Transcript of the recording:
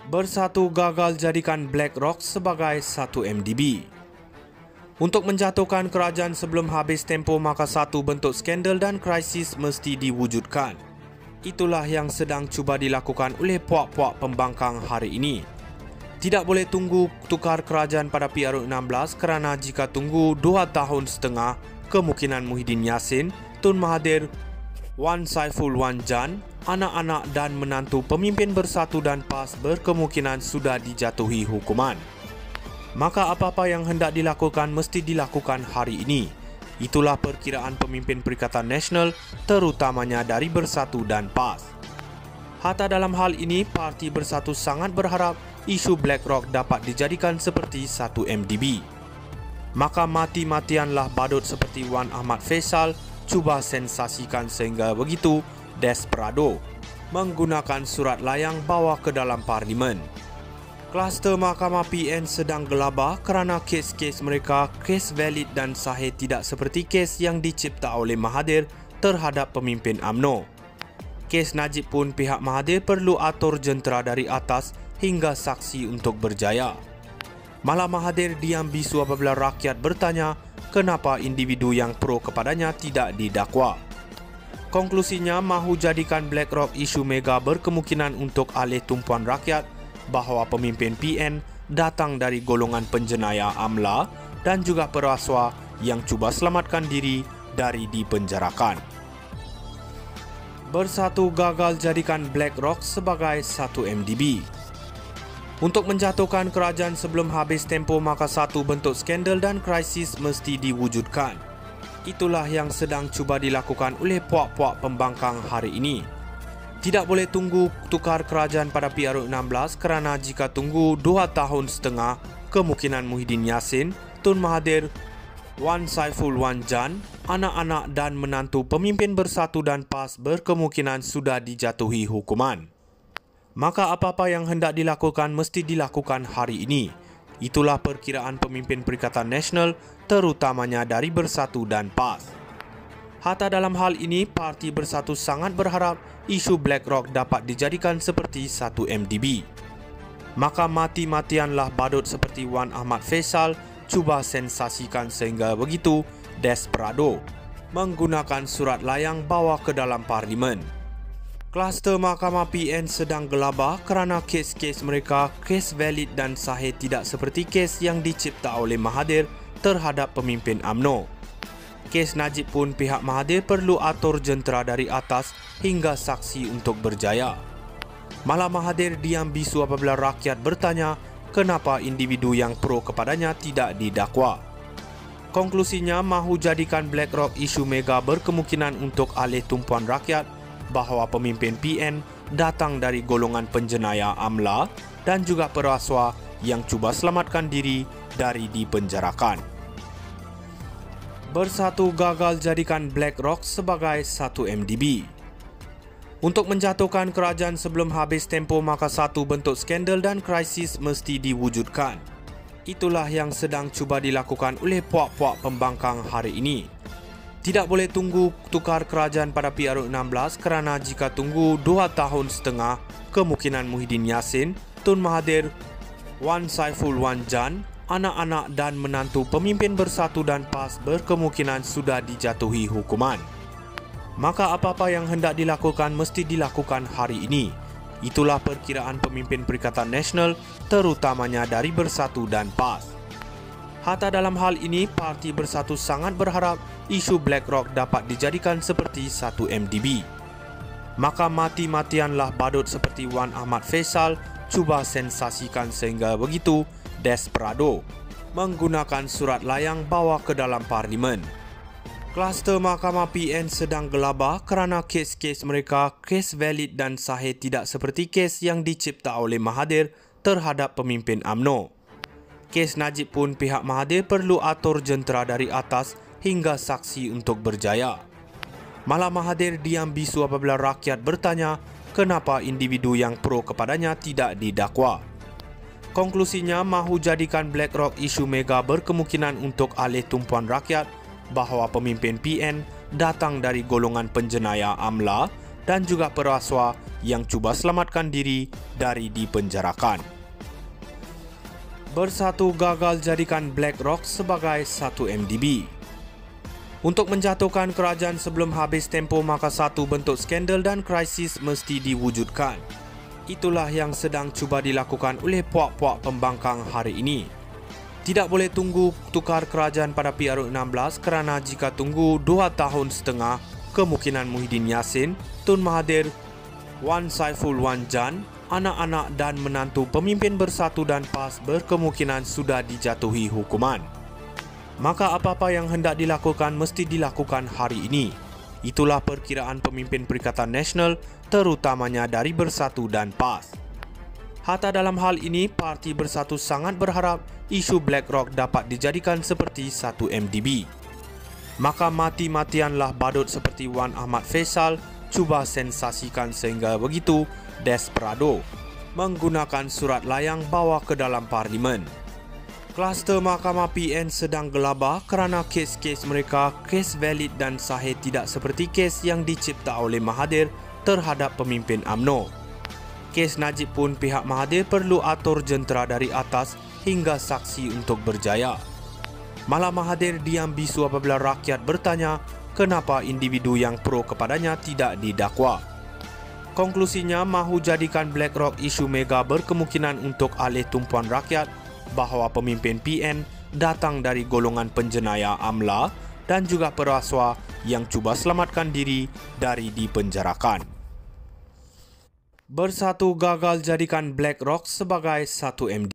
Bersatu gagal jadikan BlackRock sebagai satu MDB. Untuk menjatuhkan kerajaan sebelum habis tempoh, maka satu bentuk skandal dan krisis mesti diwujudkan. Itulah yang sedang cuba dilakukan oleh puak-puak pembangkang hari ini. Tidak boleh tunggu tukar kerajaan pada PRU16 kerana jika tunggu 2 tahun setengah, kemungkinan Muhyiddin Yassin, Tun Mahathir, Wan Saiful Wan Jan, anak-anak dan menantu pemimpin Bersatu dan PAS berkemungkinan sudah dijatuhi hukuman. Maka apa-apa yang hendak dilakukan mesti dilakukan hari ini. Itulah perkiraan pemimpin Perikatan Nasional, terutamanya dari Bersatu dan PAS. Hatta dalam hal ini, Parti Bersatu sangat berharap isu BlackRock dapat dijadikan seperti satu MDB. Maka mati-matianlah badut seperti Wan Ahmad Faisal cuba sensasikan sehingga begitu desperado, menggunakan surat layang bawa ke dalam parlimen. Kluster Mahkamah PN sedang gelabah kerana kes-kes mereka kes valid dan sahih, tidak seperti kes yang dicipta oleh Mahathir terhadap pemimpin UMNO. Kes Najib pun pihak Mahathir perlu atur jentera dari atas hingga saksi untuk berjaya. Malah Mahathir diam bisu apabila rakyat bertanya kenapa individu yang pro kepadanya tidak didakwa. Konklusinya, mahu jadikan BlackRock isu mega berkemungkinan untuk alih tumpuan rakyat bahawa pemimpin PN datang dari golongan penjenayah AMLA dan juga peraswa yang cuba selamatkan diri dari dipenjarakan. Bersatu gagal jadikan BlackRock sebagai satu MDB. Untuk menjatuhkan kerajaan sebelum habis tempoh, maka satu bentuk skandal dan krisis mesti diwujudkan. Itulah yang sedang cuba dilakukan oleh puak-puak pembangkang hari ini. Tidak boleh tunggu tukar kerajaan pada PRU16 kerana jika tunggu 2 tahun setengah, kemungkinan Muhyiddin Yassin, Tun Mahathir, Wan Saiful Wan Jan, anak-anak dan menantu pemimpin Bersatu dan PAS berkemungkinan sudah dijatuhi hukuman. Maka apa-apa yang hendak dilakukan mesti dilakukan hari ini. Itulah perkiraan pemimpin Perikatan Nasional, terutamanya dari Bersatu dan PAS. Hatta dalam hal ini, Parti Bersatu sangat berharap isu BlackRock dapat dijadikan seperti satu MDB. Maka mati-matianlah badut seperti Wan Ahmad Faisal cuba sensasikan sehingga begitu desperado, menggunakan surat layang bawa ke dalam parlimen. Kluster Mahkamah PN sedang gelabah kerana kes-kes mereka kes valid dan sahih, tidak seperti kes yang dicipta oleh Mahathir terhadap pemimpin UMNO. Kes Najib pun pihak Mahathir perlu atur jentera dari atas hingga saksi untuk berjaya. Malah Mahathir diam bisu apabila rakyat bertanya kenapa individu yang pro kepadanya tidak didakwa. Konklusinya, mahu jadikan BlackRock isu mega berkemungkinan untuk alih tumpuan rakyat bahawa pemimpin PN datang dari golongan penjenayah AMLA dan juga peraswa yang cuba selamatkan diri dari dipenjarakan. Bersatu gagal jadikan BlackRock sebagai satu MDB. Untuk menjatuhkan kerajaan sebelum habis tempoh, maka satu bentuk skandal dan krisis mesti diwujudkan. Itulah yang sedang cuba dilakukan oleh puak-puak pembangkang hari ini. Tidak boleh tunggu tukar kerajaan pada PRU16 kerana jika tunggu 2 tahun setengah, kemungkinan Muhyiddin Yassin, Tun Mahathir, Wan Saiful Wan Jan, anak-anak dan menantu pemimpin Bersatu dan PAS berkemungkinan sudah dijatuhi hukuman. Maka apa-apa yang hendak dilakukan mesti dilakukan hari ini. Itulah perkiraan pemimpin Perikatan Nasional, terutamanya dari Bersatu dan PAS. Hatta dalam hal ini, Parti Bersatu sangat berharap isu BlackRock dapat dijadikan seperti satu MDB. Maka mati-matianlah badut seperti Wan Ahmad Faisal cuba sensasikan sehingga begitu desperado, menggunakan surat layang bawa ke dalam parlimen. Kluster Mahkamah PN sedang gelabah kerana kes-kes mereka kes valid dan sahih, tidak seperti kes yang dicipta oleh Mahathir terhadap pemimpin UMNO. Kes Najib pun pihak Mahathir perlu atur jentera dari atas hingga saksi untuk berjaya. Malah Mahathir diam bisu apabila rakyat bertanya kenapa individu yang pro kepadanya tidak didakwa. Konklusinya, mahu jadikan BlackRock isu mega berkemungkinan untuk alih tumpuan rakyat bahawa pemimpin PN datang dari golongan penjenayah AMLA dan juga peraswa yang cuba selamatkan diri dari dipenjarakan. Bersatu gagal jadikan BlackRock sebagai satu MDB. Untuk menjatuhkan kerajaan sebelum habis tempoh, maka satu bentuk skandal dan krisis mesti diwujudkan. Itulah yang sedang cuba dilakukan oleh puak-puak pembangkang hari ini. Tidak boleh tunggu tukar kerajaan pada PRU16 kerana jika tunggu 2 tahun setengah, kemungkinan Muhyiddin Yassin, Tun Mahathir, Wan Saiful Wan Jan, anak-anak dan menantu pemimpin Bersatu dan PAS berkemungkinan sudah dijatuhi hukuman. Maka apa-apa yang hendak dilakukan mesti dilakukan hari ini. Itulah perkiraan pemimpin Perikatan Nasional, terutamanya dari Bersatu dan PAS. Hatta dalam hal ini, Parti Bersatu sangat berharap isu BlackRock dapat dijadikan seperti satu MDB. Maka mati-matianlah badut seperti Wan Ahmad Faisal cuba sensasikan sehingga begitu desperado menggunakan surat layang bawa ke dalam parlimen. Kluster Mahkamah PN sedang gelabah kerana kes-kes mereka kes valid dan sahih, tidak seperti kes yang dicipta oleh Mahathir terhadap pemimpin UMNO. Kes Najib pun pihak Mahathir perlu atur jentera dari atas hingga saksi untuk berjaya. Malah Mahathir diam bisu apabila rakyat bertanya kenapa individu yang pro kepadanya tidak didakwa. Konklusinya, mahu jadikan BlackRock isu mega berkemungkinan untuk alih tumpuan rakyat bahawa pemimpin PN datang dari golongan penjenayah AMLA dan juga peraswa yang cuba selamatkan diri dari dipenjarakan. Bersatu gagal jadikan BlackRock sebagai satu MDB.